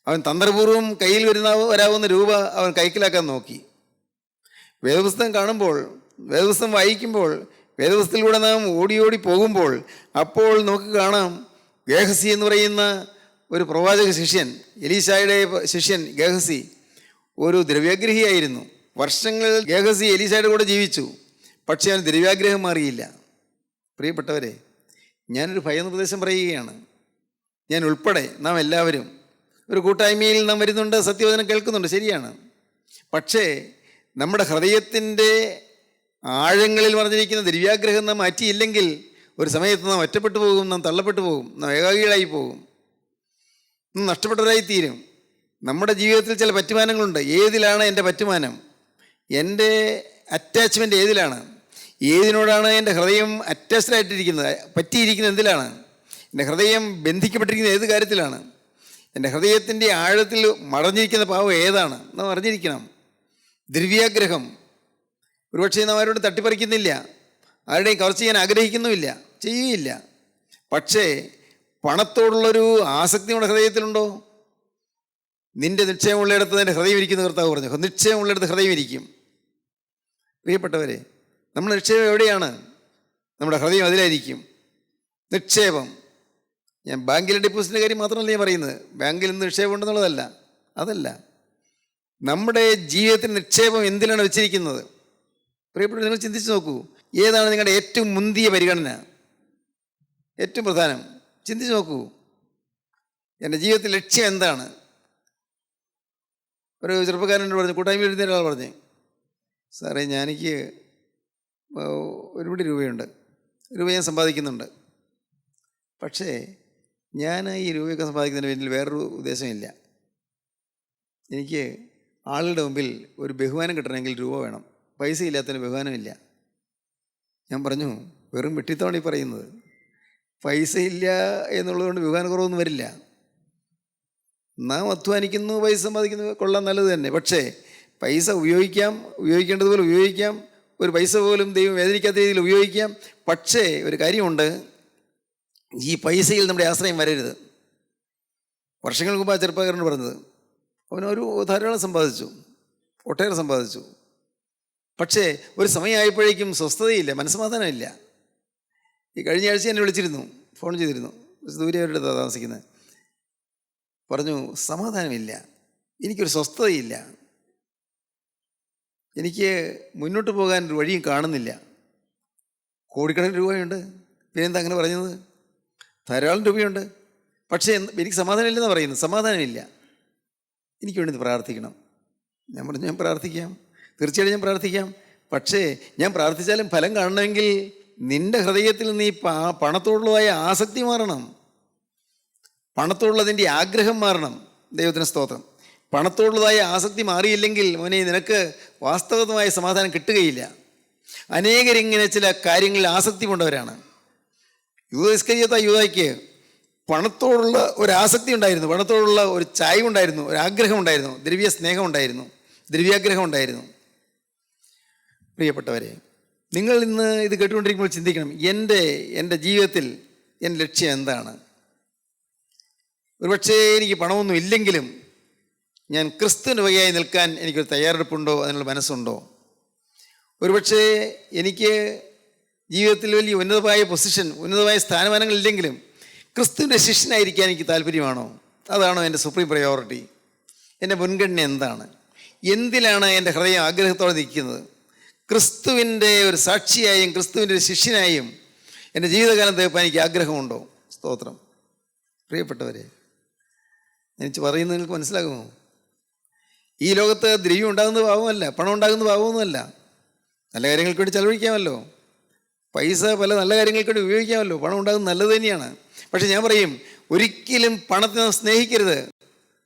അവൻ തന്ത്രപൂർവ്വം കയ്യിൽ വരാവുന്ന രൂപ അവൻ കൈക്കലാക്കാൻ നോക്കി. വേദപുസ്തകം കാണുമ്പോൾ, വേദപുസ്തകം വായിക്കുമ്പോൾ, വേദപുസ്തകത്തിലൂടെ നാം ഓടി ഓടി പോകുമ്പോൾ അപ്പോൾ നമുക്ക് കാണാം, ഗേഹസി എന്ന് പറയുന്ന ഒരു പ്രവാചക ശിഷ്യൻ, എലീശായുടെ ശിഷ്യൻ ഗേഹസി ഒരു ദ്രവ്യാഗ്രഹിയായിരുന്നു. വർഷങ്ങൾ ഗേഹസി എലീശായുടെ കൂടെ ജീവിച്ചു. പക്ഷേ അവൻ ദ്രവ്യാഗ്രഹം മാറിയില്ല. പ്രിയപ്പെട്ടവരെ, ഞാനൊരു ഭയനിർദ്ദേശം പറയുകയാണ്. ഞാൻ ഉൾപ്പെടെ നാം എല്ലാവരും ഒരു കൂട്ടായ്മയിൽ നാം വരുന്നുണ്ട്, സത്യവചനം കേൾക്കുന്നുണ്ട്, ശരിയാണ്. പക്ഷേ നമ്മുടെ ഹൃദയത്തിൻ്റെ ആഴങ്ങളിൽ മറിഞ്ഞിരിക്കുന്ന ദ്രവ്യാഗ്രഹം നാം മാറ്റിയില്ലെങ്കിൽ ഒരു സമയത്ത് നാം ഒറ്റപ്പെട്ടു പോകും, നാം തള്ളപ്പെട്ടു പോകും, നാം ഏകാഗികളായി പോകും, നാം നഷ്ടപ്പെട്ടവരായിത്തീരും. നമ്മുടെ ജീവിതത്തിൽ ചില പറ്റുമാനങ്ങളുണ്ട്. ഏതിലാണ് എൻ്റെ പറ്റുമാനം? എൻ്റെ അറ്റാച്ച്മെൻറ്റ് ഏതിലാണ്? ഏതിനോടാണ് എൻ്റെ ഹൃദയം അറ്റാച്ച്ഡായിട്ടിരിക്കുന്നത്? പറ്റിയിരിക്കുന്നത് എന്തിലാണ്? എൻ്റെ ഹൃദയം ബന്ധിക്കപ്പെട്ടിരിക്കുന്നത് ഏത് കാര്യത്തിലാണ്? എൻ്റെ ഹൃദയത്തിൻ്റെ ആഴത്തിൽ മറഞ്ഞിരിക്കുന്ന പാവം ഏതാണ് നാം അറിഞ്ഞിരിക്കണം. ദ്രവ്യാഗ്രഹം. ഒരുപക്ഷെ നാം ആരോടും തട്ടിപ്പറിക്കുന്നില്ല, ആരുടെയും കവർച്ച ചെയ്യാൻ ആഗ്രഹിക്കുന്നുമില്ല, ചെയ്യുകയില്ല. പക്ഷേ പണത്തോടുള്ളൊരു ആസക്തി നമ്മുടെ ഹൃദയത്തിലുണ്ടോ? നിന്റെ നിശ്ചയമുള്ളിടത്ത് നിൻ്റെ ഹൃദയം ഇരിക്കുന്ന കർത്താവ് പറഞ്ഞു. നിശ്ചയമുള്ളിടത്ത് ഹൃദയം ഇരിക്കും. പ്രിയപ്പെട്ടവരെ, നമ്മുടെ നിക്ഷേപം എവിടെയാണ്? നമ്മുടെ ഹൃദയം അതിലായിരിക്കും. നിക്ഷേപം. ഞാൻ ബാങ്കിലെ ഡെപ്പോസിറ്റിൻ്റെ കാര്യം മാത്രമല്ല ഞാൻ പറയുന്നത്. ബാങ്കിൽ നിന്ന് നിക്ഷേപം ഉണ്ടെന്നുള്ളതല്ല, അതല്ല. നമ്മുടെ ജീവിതത്തിന് നിക്ഷേപം എന്തിലാണ് വെച്ചിരിക്കുന്നത്? പ്രിയപ്പെട്ടവർ, നിങ്ങൾ ചിന്തിച്ച് നോക്കൂ. ഏതാണ് നിങ്ങളുടെ ഏറ്റവും മുന്തിയ പരിഗണന, ഏറ്റവും പ്രധാനം? ചിന്തിച്ച് നോക്കൂ. എൻ്റെ ജീവിതത്തിൽ ലക്ഷ്യം എന്താണ്? ഒരു ചെറുപ്പക്കാരനോട് പറഞ്ഞു, കൂട്ടായ്മ എഴുതുന്ന ഒരാൾ പറഞ്ഞു, സാറേ എനിക്ക് 1 കോടി രൂപയുണ്ട്, രൂപ ഞാൻ സമ്പാദിക്കുന്നുണ്ട്. പക്ഷേ ഞാൻ ഈ രൂപയൊക്കെ സമ്പാദിക്കുന്നതിന് പിന്നിൽ വേറൊരു ഉദ്ദേശമില്ല. എനിക്ക് ആളുടെ മുമ്പിൽ ഒരു ബഹുമാനം കിട്ടണമെങ്കിൽ രൂപ വേണം, പൈസ ഇല്ലാത്തതിന് ബഹുമാനമില്ല. ഞാൻ പറഞ്ഞു, വെറും വെട്ടിത്തവണ ഈ പറയുന്നത്. പൈസ ഇല്ല എന്നുള്ളതുകൊണ്ട് ബഹുമാനക്കുറവൊന്നും വരില്ല. നാം അധ്വാനിക്കുന്നു, പൈസ സമ്പാദിക്കുന്നു, കൊള്ളാൻ നല്ലത് തന്നെ. പക്ഷേ പൈസ ഉപയോഗിക്കേണ്ടതുപോലെ ഉപയോഗിക്കാം. ഒരു പൈസ പോലും ദൈവം വേദനിക്കാത്ത രീതിയിൽ ഉപയോഗിക്കാം. പക്ഷേ ഒരു കാര്യമുണ്ട്, ഈ പൈസയിൽ നമ്മുടെ ആശ്രയം വരരുത്. വർഷങ്ങൾക്ക് മുമ്പ് ആ ചെറുപ്പക്കാരനോട് പറഞ്ഞത്. അവനൊരു ധാരാളം സമ്പാദിച്ചു, ഒട്ടേറെ സമ്പാദിച്ചു. പക്ഷേ ഒരു സമയമായപ്പോഴേക്കും സ്വസ്ഥതയില്ല, മനസ്സമാധാനമില്ല. ഈ കഴിഞ്ഞ ആഴ്ച എന്നെ വിളിച്ചിരുന്നു, ഫോൺ ചെയ്തിരുന്നു. ദൂരെ അവരുടെ താമസിക്കുന്നത്. പറഞ്ഞു, സമാധാനമില്ല, എനിക്കൊരു സ്വസ്ഥതയില്ല, എനിക്ക് മുന്നോട്ട് പോകാൻ ഒരു വഴിയും കാണുന്നില്ല. കോടിക്കണക്കിന് രൂപയുണ്ട്, പിന്നെന്താ അങ്ങനെ പറഞ്ഞത്? ധാരാളം രൂപയുണ്ട്, പക്ഷേ എനിക്ക് സമാധാനമില്ലെന്നാണ് പറയുന്നത്. സമാധാനമില്ല, എനിക്ക് വേണ്ടി പ്രാർത്ഥിക്കണം. ഞാൻ പറഞ്ഞു, ഞാൻ പ്രാർത്ഥിക്കാം, തീർച്ചയായിട്ടും ഞാൻ പ്രാർത്ഥിക്കാം. പക്ഷേ ഞാൻ പ്രാർത്ഥിച്ചാലും ഫലം കാണണമെങ്കിൽ നിൻ്റെ ഹൃദയത്തിൽ നീ പണത്തോടുള്ളതായ ആസക്തി മാറണം, പണത്തോടുള്ളതിൻ്റെ ആഗ്രഹം മാറണം. ദൈവത്തിന് സ്തോത്രം. പണത്തോടുള്ളതായ ആസക്തി മാറിയില്ലെങ്കിൽ മോനെ നിനക്ക് വാസ്തവമായ സമാധാനം കിട്ടുകയില്ല. അനേകരിങ്ങനെ ചില കാര്യങ്ങളിൽ ആസക്തി കൊണ്ടവരാണ്. യൂദായ്ക്ക് പണത്തോടുള്ള ഒരു ആസക്തി ഉണ്ടായിരുന്നു, പണത്തോടുള്ള ഒരു ചായ്വ് ഉണ്ടായിരുന്നു, ഒരു ആഗ്രഹം ഉണ്ടായിരുന്നു, ദ്രവ്യ സ്നേഹം ഉണ്ടായിരുന്നു, ദ്രവ്യാഗ്രഹം ഉണ്ടായിരുന്നു. പ്രിയപ്പെട്ടവരെ, നിങ്ങൾ ഇന്ന് ഇത് കേട്ടുകൊണ്ടിരിക്കുമ്പോൾ ചിന്തിക്കണം, എൻ്റെ ജീവിതത്തിൽ എൻ്റെ ലക്ഷ്യം എന്താണ്? ഒരുപക്ഷേ എനിക്ക് പണമൊന്നും ഇല്ലെങ്കിലും ഞാൻ ക്രിസ്തുവിൻ്റെ വകയായി നിൽക്കാൻ എനിക്കൊരു തയ്യാറെടുപ്പുണ്ടോ, അതിനുള്ള മനസ്സുണ്ടോ? ഒരുപക്ഷേ എനിക്ക് ജീവിതത്തിൽ വലിയ ഉന്നതമായ പൊസിഷൻ, ഉന്നതമായ സ്ഥാനമാനങ്ങളില്ലെങ്കിലും ക്രിസ്തുവിൻ്റെ ശിഷ്യനായിരിക്കാൻ എനിക്ക് താല്പര്യമാണോ? അതാണോ എൻ്റെ സുപ്രീം പ്രയോറിറ്റി? എൻ്റെ മുൻഗണന എന്താണ്? എന്തിലാണ് എൻ്റെ ഹൃദയം ആഗ്രഹത്തോടെ നിൽക്കുന്നത്? ക്രിസ്തുവിൻ്റെ ഒരു സാക്ഷിയായും ക്രിസ്തുവിൻ്റെ ഒരു ശിഷ്യനായും എൻ്റെ ജീവിതകാലം തീർപ്പാൻ എനിക്ക് ആഗ്രഹമുണ്ടോ? സ്തോത്രം. പ്രിയപ്പെട്ടവരെ, എനിക്ക് പറയുന്നത് നിങ്ങൾക്ക് മനസ്സിലാകുമോ? ഈ ലോകത്ത് ദ്രവ്യം ഉണ്ടാകുന്നത് പാവമല്ല, പണം ഉണ്ടാകുന്നത് പാവമൊന്നുമല്ല. നല്ല കാര്യങ്ങൾക്ക് വേണ്ടി ചെലവഴിക്കാമല്ലോ, പൈസ പല നല്ല കാര്യങ്ങൾക്ക് വേണ്ടി ഉപയോഗിക്കാമല്ലോ, പണം ഉണ്ടാകുന്നത് നല്ലത് തന്നെയാണ്. പക്ഷെ ഞാൻ പറയും, ഒരിക്കലും പണത്തെ സ്നേഹിക്കരുത്,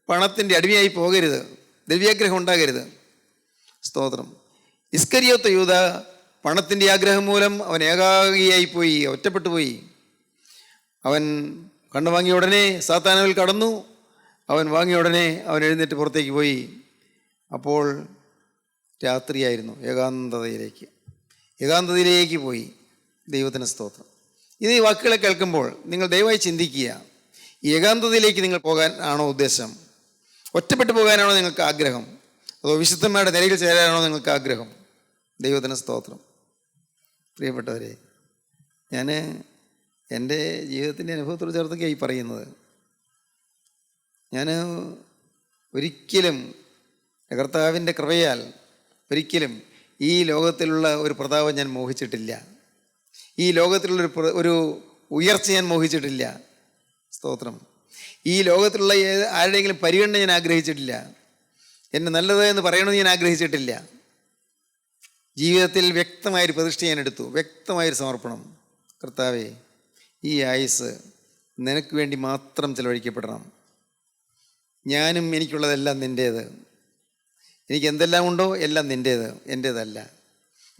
പണത്തിൻ്റെ അടിമയായി പോകരുത്, ദ്രവ്യാഗ്രഹം ഉണ്ടാകരുത്. സ്തോത്രം. ഇസ്കരിയോത്ത യൂദ പണത്തിൻ്റെ ആഗ്രഹം മൂലം അവൻ ഏകാഗിയായി പോയി, ഒറ്റപ്പെട്ടു പോയി. അവൻ കണ്ണു വാങ്ങിയ ഉടനെ സാത്താനവിൽ കടന്നു. അവൻ വാങ്ങിയ ഉടനെ അവൻ എഴുന്നേറ്റ് പുറത്തേക്ക് പോയി. അപ്പോൾ രാത്രിയായിരുന്നു. ഏകാന്തതയിലേക്ക് പോയി. ദൈവത്തിന് സ്തോത്രം. ഇത് ഈ വാക്കുകളെ കേൾക്കുമ്പോൾ നിങ്ങൾ ദയവായി ചിന്തിക്കുക, ഈ ഏകാന്തതയിലേക്ക് നിങ്ങൾ പോകാൻ ആണോ ഉദ്ദേശം? ഒറ്റപ്പെട്ടു പോകാനാണോ നിങ്ങൾക്ക് ആഗ്രഹം? അതോ വിശുദ്ധന്മാരുടെ നിലയിൽ ചേരാനാണോ നിങ്ങൾക്ക് ആഗ്രഹം? ദൈവത്തിന് സ്തോത്രം. പ്രിയപ്പെട്ടവരെ, ഞാൻ എൻ്റെ ജീവിതത്തിൻ്റെ അനുഭവത്തോട് ചേർത്തൊക്കെയായി പറയുന്നത്. ഞാൻ ഒരിക്കലും കർത്താവിൻ്റെ കൃപയാൽ ഒരിക്കലും ഈ ലോകത്തിലുള്ള ഒരു പ്രതാപം ഞാൻ മോഹിച്ചിട്ടില്ല. ഈ ലോകത്തിലുള്ള ഒരു ഉയർച്ച ഞാൻ മോഹിച്ചിട്ടില്ല. സ്തോത്രം. ഈ ലോകത്തിലുള്ള ആരുടെയെങ്കിലും പരിഗണന ഞാൻ ആഗ്രഹിച്ചിട്ടില്ല. എന്നെ നല്ലത് എന്ന് പറയണമെന്ന് ഞാൻ ആഗ്രഹിച്ചിട്ടില്ല. ജീവിതത്തിൽ വ്യക്തമായൊരു പ്രതിഷ്ഠ ഞാൻ എടുത്തു, വ്യക്തമായൊരു സമർപ്പണം. കർത്താവേ, ഈ ആയുസ് നിനക്ക് വേണ്ടി മാത്രം ചെലവഴിക്കപ്പെടണം. ഞാനും എനിക്കുള്ളതെല്ലാം നിൻ്റേത്. എനിക്ക് എന്തെല്ലാം ഉണ്ടോ എല്ലാം നിൻ്റേത്, എൻ്റേതല്ല.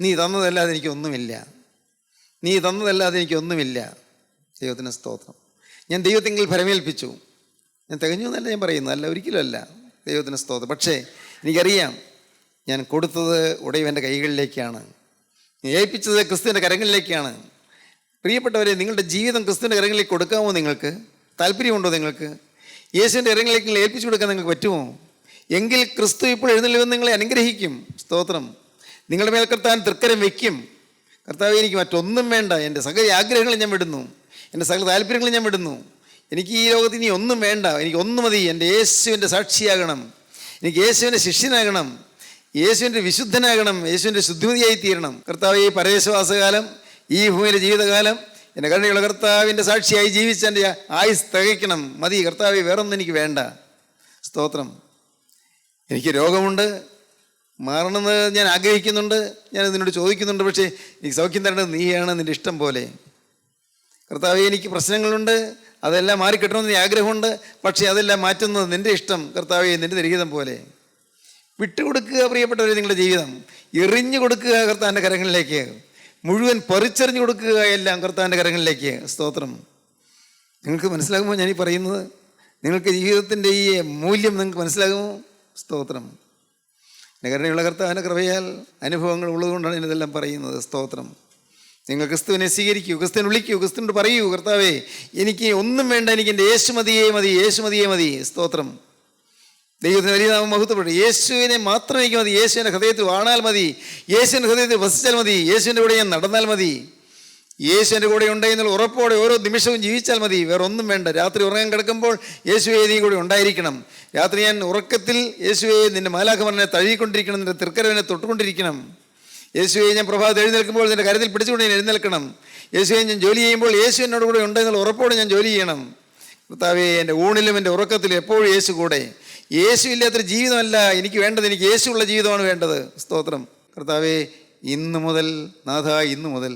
നീ തന്നതല്ലാതെ എനിക്കൊന്നുമില്ല, നീ തന്നതല്ലാതെ എനിക്കൊന്നുമില്ല. ദൈവത്തിന് സ്തോത്രം. ഞാൻ ദൈവത്തെങ്കിൽ ഫലമേൽപ്പിച്ചു. ഞാൻ തികഞ്ഞു എന്നല്ല ഞാൻ പറയുന്നത്, അല്ല, ഒരിക്കലും അല്ല. ദൈവത്തിന് സ്തോത്രം. പക്ഷേ എനിക്കറിയാം ഞാൻ കൊടുത്തത് ഉടയവൻ്റെ കൈകളിലേക്കാണ്, ഏൽപ്പിച്ചത് ക്രിസ്തുവിൻ്റെ കരങ്ങളിലേക്കാണ്. പ്രിയപ്പെട്ടവരെ, നിങ്ങളുടെ ജീവിതം ക്രിസ്തുവിൻ്റെ കരങ്ങളിലേക്ക് കൊടുക്കാമോ? നിങ്ങൾക്ക് താല്പര്യമുണ്ടോ? നിങ്ങൾക്ക് യേശുവിൻ്റെ കരങ്ങളിലേക്ക് ഏൽപ്പിച്ചു കൊടുക്കാൻ നിങ്ങൾക്ക് പറ്റുമോ? എങ്കിൽ ക്രിസ്തു ഇപ്പോൾ എഴുന്നള്ളിവന്ന് നിങ്ങളെ അനുഗ്രഹിക്കും. സ്തോത്രം. നിങ്ങളുടെ മേൽ കർത്താൻ തൃക്കരം വയ്ക്കും. കർത്താവേ, എനിക്ക് മറ്റൊന്നും വേണ്ട, എൻ്റെ സകല ആഗ്രഹങ്ങളും ഞാൻ വിടുന്നു, എൻ്റെ സകല താല്പര്യങ്ങളും ഞാൻ വിടുന്നു, എനിക്ക് ഈ ലോകത്ത് ഇനി ഒന്നും വേണ്ട, എനിക്ക് ഒന്ന് മതി, എൻ്റെ യേശുവിൻ്റെ സാക്ഷിയാകണം, എനിക്ക് യേശുവിൻ്റെ ശിഷ്യനാകണം, യേശുവിൻ്റെ വിശുദ്ധനാകണം, യേശുവിൻ്റെ ശുദ്ധിമതിയായി തീരണം. കർത്താവേ, ഈ പരദേശവാസകാലം, ഈ ഭൂമിയിലെ ജീവിതകാലം എൻ്റെ കരുണയുള്ള കർത്താവിൻ്റെ സാക്ഷിയായി ജീവിച്ച് എൻ്റെ ആയുസ് തികയ്ക്കണം. മതി കർത്താവേ, വേറൊന്നും എനിക്ക് വേണ്ട. സ്തോത്രം. എനിക്ക് രോഗമുണ്ട്, മാറണമെന്ന് ഞാൻ ആഗ്രഹിക്കുന്നുണ്ട്, ഞാൻ നിന്നോട് ചോദിക്കുന്നുണ്ട്, പക്ഷേ എനിക്ക് സൗഖ്യം തരേണ്ടത് നീയാണ്, നിൻ്റെ ഇഷ്ടം പോലെ. കർത്താവേ, എനിക്ക് പ്രശ്നങ്ങളുണ്ട്, അതെല്ലാം മാറിക്കിട്ടണമെന്ന് നീ ആഗ്രഹമുണ്ട്, പക്ഷേ അതെല്ലാം മാറ്റുന്നത് നിൻ്റെ ഇഷ്ടം. കർത്താവേ, നിൻ്റെ നിരഹിതം പോലെ. വിട്ടുകൊടുക്കുക പ്രിയപ്പെട്ടവരെ, നിങ്ങളുടെ ജീവിതം എറിഞ്ഞു കൊടുക്കുക കർത്താവിൻ്റെ കരങ്ങളിലേക്ക്, മുഴുവൻ പറിച്ചെറിഞ്ഞു കൊടുക്കുക എല്ലാം കർത്താവിൻ്റെ കരങ്ങളിലേക്ക്. സ്തോത്രം. നിങ്ങൾക്ക് മനസ്സിലാകുമോ ഞാനീ പറയുന്നത്? നിങ്ങൾക്ക് ജീവിതത്തിൻ്റെ ഈ മൂല്യം നിങ്ങൾക്ക് മനസ്സിലാകുമോ? സ്തോത്രം. എൻ്റെ കരുണയുള്ള കർത്താവിൻ്റെ കൃപയാൽ അനുഭവങ്ങൾ ഉള്ളതുകൊണ്ടാണ് ഞാനിതെല്ലാം പറയുന്നത്. സ്തോത്രം. നിങ്ങൾ ക്രിസ്തുവിനെ സ്വീകരിക്കൂ, ക്രിസ്തുവിനെ വിളിക്കൂ, ക്രിസ്തുവിനോട് പറയൂ, കർത്താവേ, എനിക്ക് ഒന്നും വേണ്ട, എനിക്ക് എൻ്റെ യേശു മതിയേ മതി, യേശു മതിയേ മതി. സ്തോത്രം. ദൈവത്തിന് വലിയ നാമം മഹത്വപ്പെടും. യേശുവിനെ മാത്രം എനിക്ക് മതി, യേശുവിൻ്റെ ഹൃദയത്തിൽ വാണാൽ മതി, യേശുവിൻ്റെ ഹൃദയത്തിൽ വസിച്ചാൽ മതി, യേശുവിൻ്റെ കൂടെ ഞാൻ നടന്നാൽ മതി, യേശുവിൻ്റെ കൂടെ ഉണ്ടെന്നുള്ള ഉറപ്പോടെ ഓരോ നിമിഷവും ജീവിച്ചാൽ മതി, വേറെ ഒന്നും വേണ്ട. രാത്രി ഉറങ്ങാൻ കിടക്കുമ്പോൾ യേശുവേ നീ കൂടെ ഉണ്ടായിരിക്കണം. രാത്രി ഞാൻ ഉറക്കത്തിൽ യേശുവേ നിൻ്റെ മാലാഖമാരനെ തഴുകിക്കൊണ്ടിരിക്കണം, നിൻ്റെ തൃക്കരവിനെ തൊട്ടുകൊണ്ടിരിക്കണം. യേശുവെ, ഞാൻ പ്രഭാതത്തിൽ എഴുന്നേൽക്കുമ്പോൾ നിൻ്റെ കരുത്തിൽ പിടിച്ചുകൊണ്ട് ഞാൻ എഴുന്നേൽക്കണം. യേശുവെ, ഞാൻ ജോലി ചെയ്യുമ്പോൾ യേശു എന്നോട് കൂടെ ഉണ്ടെന്നുള്ള ഉറപ്പോടെ ഞാൻ ജോലി ചെയ്യണം. കർത്താവേ, എൻ്റെ ഊണിലും എൻ്റെ ഉറക്കത്തിലും എപ്പോഴും യേശു കൂടെ. യേശു ഇല്ലാത്തൊരു ജീവിതമല്ല എനിക്ക് വേണ്ടത്, എനിക്ക് യേശുള്ള ജീവിതമാണ് വേണ്ടത്. സ്തോത്രം. കർത്താവേ, ഇന്ന് മുതൽ നാഥ, ഇന്ന് മുതൽ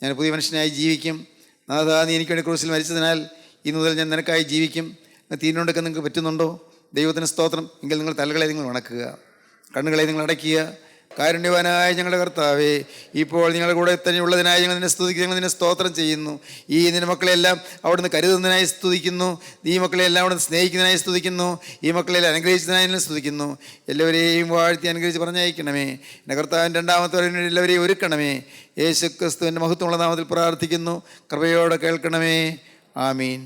ഞാൻ പുതിയ മനുഷ്യനായി ജീവിക്കും. നാഥ, നീ എനിക്ക് വേണ്ടി ക്രൂശിൽ മരിച്ചതിനാൽ ഇന്ന് മുതൽ ഞാൻ നിനക്കായി ജീവിക്കും. തീരുമാനമെടുക്കാൻ നിങ്ങൾക്ക് പറ്റുന്നുണ്ടോ? ദൈവത്തിന് സ്തോത്രം. എങ്കിൽ നിങ്ങൾ തലകളെ നിങ്ങൾ വണക്കുക, കണ്ണുകളെ നിങ്ങൾ അടയ്ക്കുക. കാരുണ്യവാനായ ഞങ്ങളുടെ കർത്താവേ, ഇപ്പോൾ നിങ്ങളുടെ കൂടെ തന്നെ ഉള്ളതിനായി ഞങ്ങൾ നിന്നെ സ്തുതിക്കുന്നു, ഞങ്ങൾ നിന്നെ സ്തോത്രം ചെയ്യുന്നു. ഈ നിന്റെ മക്കളെല്ലാം അവിടുന്ന് കരുതുന്നതിനായി സ്തുതിക്കുന്നു, ഈ മക്കളെല്ലാം അവിടുന്ന് സ്നേഹിക്കുന്നതിനായി സ്തുതിക്കുന്നു, ഈ മക്കളെല്ലാം അനുഗ്രഹിച്ചതിനായി സ്തുതിക്കുന്നു. എല്ലാവരെയും വാഴ്ത്തി അനുഗ്രഹിച്ച് പറഞ്ഞയക്കണമേ. എൻ്റെ കർത്താവിൻ്റെ രണ്ടാമത്തെ വരവിന് എല്ലാവരെയും ഒരുക്കണമേ. യേശു ക്രിസ്തുവിൻ്റെ മഹത്വമുള്ള നാമത്തിൽ പ്രാർത്ഥിക്കുന്നു. കൃപയോടെ കേൾക്കണമേ. ആമീൻ.